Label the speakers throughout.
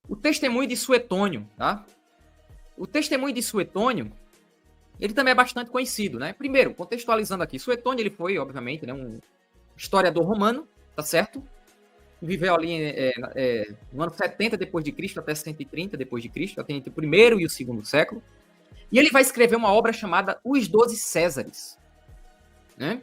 Speaker 1: O testemunho de Suetônio, tá? O testemunho de Suetônio, ele também é bastante conhecido, né? Primeiro, contextualizando aqui, Suetônio, ele foi, obviamente, né, um historiador romano, tá certo? Viveu ali no ano 70 depois de Cristo até 130 depois de Cristo, até entre o primeiro e o segundo século. E ele vai escrever uma obra chamada Os 12 Césares, né?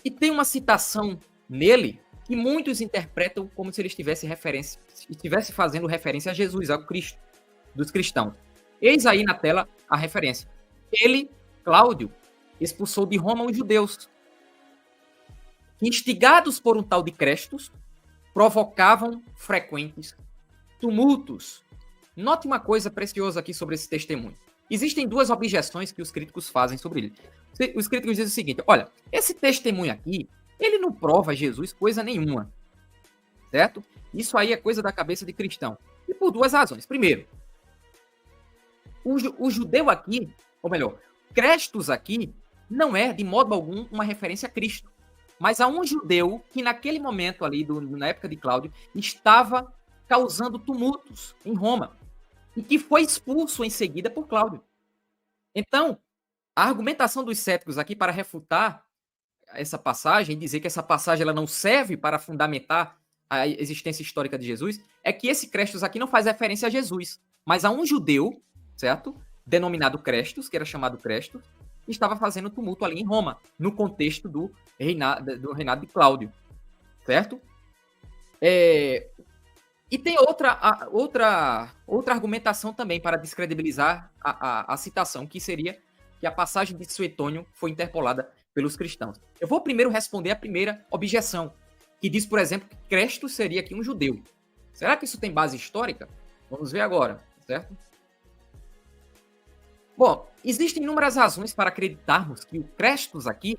Speaker 1: E tem uma citação nele que muitos interpretam como se ele estivesse fazendo referência a Jesus, ao Cristo, dos cristãos. Eis aí na tela a referência. Ele, Cláudio, expulsou de Roma os judeus, que, instigados por um tal de Crestus, provocavam frequentes tumultos. Note uma coisa preciosa aqui sobre esse testemunho. Existem duas objeções que os críticos fazem sobre ele. Os críticos dizem o seguinte: olha, esse testemunho aqui, ele não prova Jesus coisa nenhuma, certo? Isso aí é coisa da cabeça de cristão. E por duas razões. Primeiro, o judeu aqui, ou melhor, Crestus aqui, não é de modo algum uma referência a Cristo, mas a um judeu que naquele momento ali, na época de Cláudio, estava causando tumultos em Roma e que foi expulso em seguida por Cláudio. Então, a argumentação dos céticos aqui para refutar essa passagem, dizer que essa passagem ela não serve para fundamentar a existência histórica de Jesus, é que esse Crestus aqui não faz referência a Jesus, mas a um judeu, certo? Denominado Crestus, que era chamado Crestus, que estava fazendo tumulto ali em Roma, no contexto do reinado de Cláudio, certo? E tem outra argumentação também para descredibilizar a citação, que seria que a passagem de Suetônio foi interpolada pelos cristãos. Eu vou primeiro responder a primeira objeção, que diz, por exemplo, que Crestus seria aqui um judeu. Será que isso tem base histórica? Vamos ver agora, certo? Bom, existem inúmeras razões para acreditarmos que o Crestus aqui,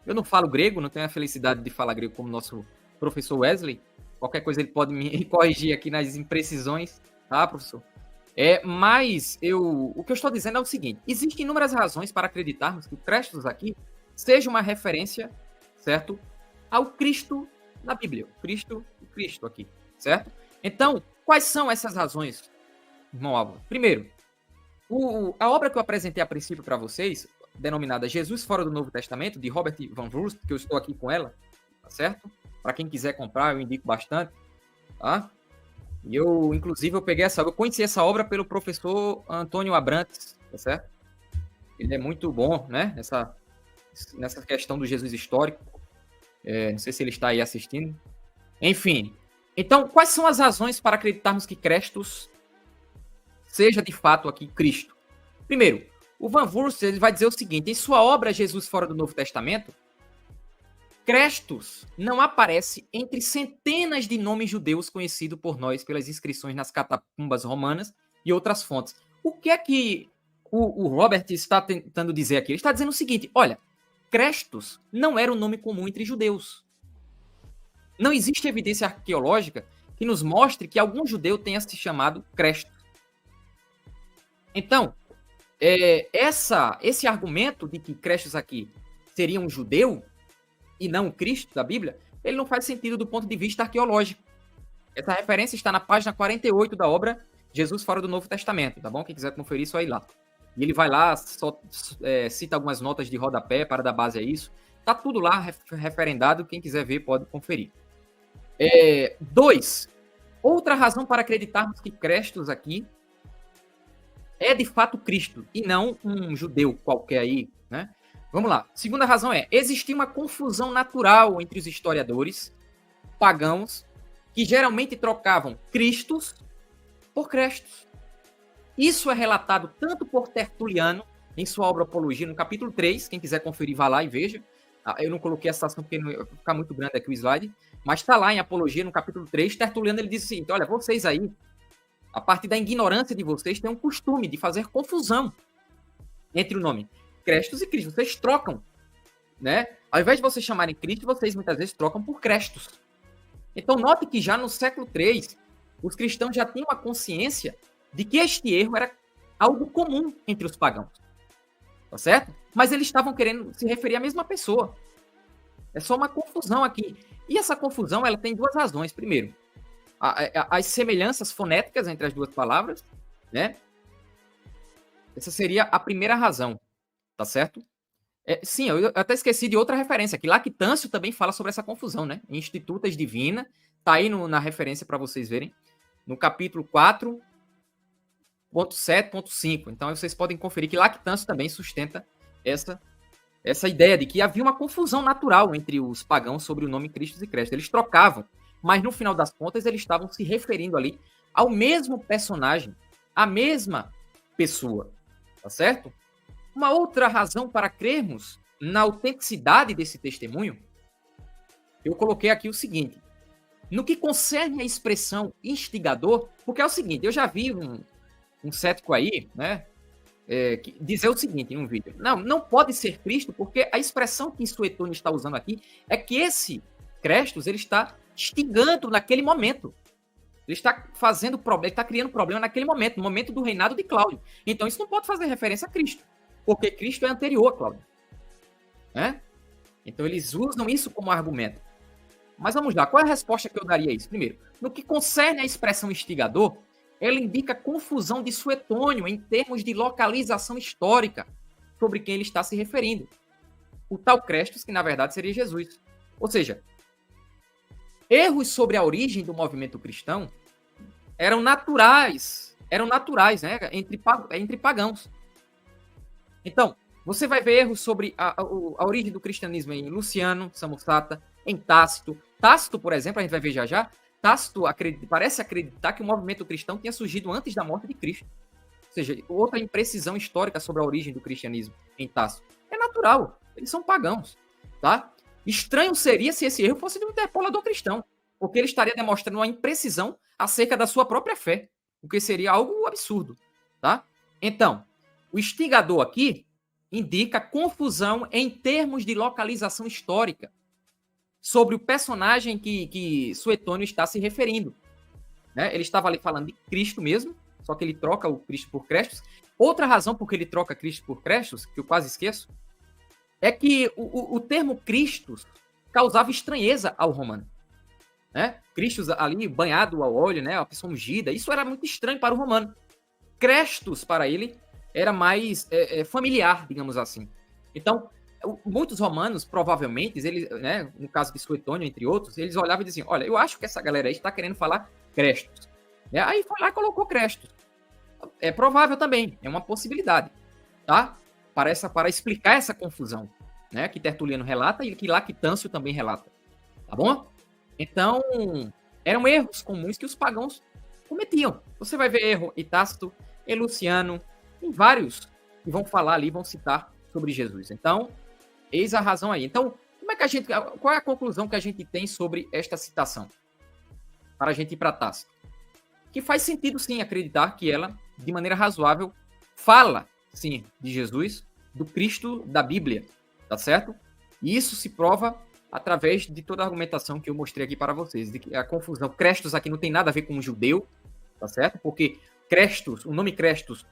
Speaker 1: eu não falo grego, não tenho a felicidade de falar grego como nosso professor Wesley, qualquer coisa ele pode me corrigir aqui nas imprecisões, tá, professor? Mas o que eu estou dizendo é o seguinte: existem inúmeras razões para acreditarmos que o Crestus aqui seja uma referência, certo, ao Cristo na Bíblia, o Cristo aqui, certo? Então, quais são essas razões, irmão Álvaro? Primeiro, a obra que eu apresentei a princípio para vocês, denominada Jesus Fora do Novo Testamento, de Robert Van Voorst, que eu estou aqui com ela, tá certo? Para quem quiser comprar, eu indico bastante, tá? E inclusive, eu peguei eu conheci essa obra pelo professor Antônio Abrantes, tá certo? Ele é muito bom, né? Nessa questão do Jesus histórico. Não sei se ele está aí assistindo. Enfim. Então, quais são as razões para acreditarmos que Crestus seja de fato aqui Cristo? Primeiro, o Van Voorst ele vai dizer o seguinte: em sua obra Jesus Fora do Novo Testamento, Crestus não aparece entre centenas de nomes judeus conhecidos por nós pelas inscrições nas catacumbas romanas e outras fontes. O que é que o Robert está tentando dizer aqui? Ele está dizendo o seguinte: olha, Crestus não era um nome comum entre judeus. Não existe evidência arqueológica que nos mostre que algum judeu tenha se chamado Crestus. Então, esse argumento de que Crestus aqui seria um judeu e não o Cristo da Bíblia, ele não faz sentido do ponto de vista arqueológico. Essa referência está na página 48 da obra Jesus Fora do Novo Testamento, tá bom? Quem quiser conferir, só ir lá. E ele vai lá, cita algumas notas de rodapé para dar base a isso. Tá tudo lá referendado, quem quiser ver pode conferir. 2. Outra razão para acreditarmos que Crestus aqui é de fato Cristo e não um judeu qualquer aí, né? Vamos lá. Segunda razão existia uma confusão natural entre os historiadores pagãos que geralmente trocavam Cristos por Crestus. Isso é relatado tanto por Tertuliano em sua obra Apologia, no capítulo 3, quem quiser conferir, vá lá e veja. Eu não coloquei a citação porque não vai ficar muito grande aqui o slide, mas está lá em Apologia, no capítulo 3, Tertuliano ele diz o seguinte: olha, vocês aí, a partir da ignorância de vocês, têm um costume de fazer confusão entre o nome Crestus e Cristo. Vocês trocam, né? Ao invés de vocês chamarem Cristo, vocês muitas vezes trocam por Crestus. Então, note que já no século III, os cristãos já tinham a consciência de que este erro era algo comum entre os pagãos. Tá certo? Mas eles estavam querendo se referir à mesma pessoa. É só uma confusão aqui. E essa confusão ela tem duas razões. Primeiro, as semelhanças fonéticas entre as duas palavras, né? Essa seria a primeira razão, tá certo? Sim, eu até esqueci de outra referência, que Lactâncio também fala sobre essa confusão, né? Institutas Divina, tá aí na referência para vocês verem, no capítulo 4.7.5. Então vocês podem conferir que Lactâncio também sustenta essa ideia de que havia uma confusão natural entre os pagãos sobre o nome Cristo e Cresto. Eles trocavam, mas no final das contas eles estavam se referindo ali ao mesmo personagem, à mesma pessoa, tá certo? Uma outra razão para crermos na autenticidade desse testemunho, eu coloquei aqui o seguinte: no que concerne a expressão instigador, porque é o seguinte, eu já vi um cético aí, né, dizer o seguinte em um vídeo: não pode ser Cristo, porque a expressão que Suetônio está usando aqui é que esse Crestos, ele está instigando naquele momento. Ele está fazendo problema, ele está criando problema naquele momento, no momento do reinado de Cláudio. Então isso não pode fazer referência a Cristo, porque Cristo é anterior a Cláudio, né? Então eles usam isso como argumento. Mas vamos lá, qual é a resposta que eu daria a isso? Primeiro, no que concerne a expressão instigador, ela indica confusão de Suetônio em termos de localização histórica sobre quem ele está se referindo. O tal Crestos, que na verdade seria Jesus. Ou seja, erros sobre a origem do movimento cristão eram naturais, né, entre pagãos. Então, você vai ver erros sobre a origem do cristianismo em Luciano, Samosata, em Tácito. Tácito, por exemplo, a gente vai ver já, Tácito parece acreditar que o movimento cristão tinha surgido antes da morte de Cristo. Ou seja, outra imprecisão histórica sobre a origem do cristianismo em Tácito. É natural, eles são pagãos, tá? Estranho seria se esse erro fosse de um interpolador cristão, porque ele estaria demonstrando uma imprecisão acerca da sua própria fé, o que seria algo absurdo, tá? Então, o instigador aqui indica confusão em termos de localização histórica sobre o personagem que Suetônio está se referindo, né? Ele estava ali falando de Cristo mesmo, só que ele troca o Cristo por Crestos. Outra razão por que ele troca Cristo por Crestos, que eu quase esqueço, é que o termo Cristos causava estranheza ao romano, né? Cristos ali banhado ao óleo, né? A pessoa ungida, isso era muito estranho para o romano. Crestos, para ele, era mais familiar, digamos assim. Então, muitos romanos, provavelmente, eles, né, no caso de Suetônio, entre outros, eles olhavam e diziam: olha, eu acho que essa galera aí está querendo falar Crestos. Aí foi lá e colocou Crestos. É provável também, é uma possibilidade, tá? Para explicar essa confusão, né, que Tertuliano relata e que Lactâncio também relata, tá bom? Então, eram erros comuns que os pagãos cometiam. Você vai ver erro em Tácito, em Luciano, em vários que vão falar ali, vão citar sobre Jesus. Então, eis a razão aí. Então, qual é a conclusão que a gente tem sobre esta citação? Para a gente ir para Tácito. Que faz sentido, sim, acreditar que ela, de maneira razoável, fala, sim, de Jesus, do Cristo da Bíblia, tá certo? E isso se prova através de toda a argumentação que eu mostrei aqui para vocês, de que a confusão, Crestos aqui não tem nada a ver com um judeu, tá certo? Porque Crestos, o nome Crestos,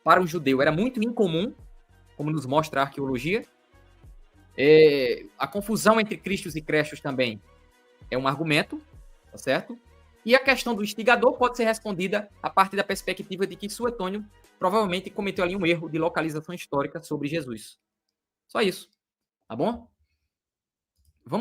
Speaker 1: para um judeu era muito incomum, como nos mostra a arqueologia. A confusão entre Cristos e Crestos também é um argumento, tá certo? E a questão do instigador pode ser respondida a partir da perspectiva de que Suetônio provavelmente cometeu ali um erro de localização histórica sobre Jesus. Só isso, tá bom?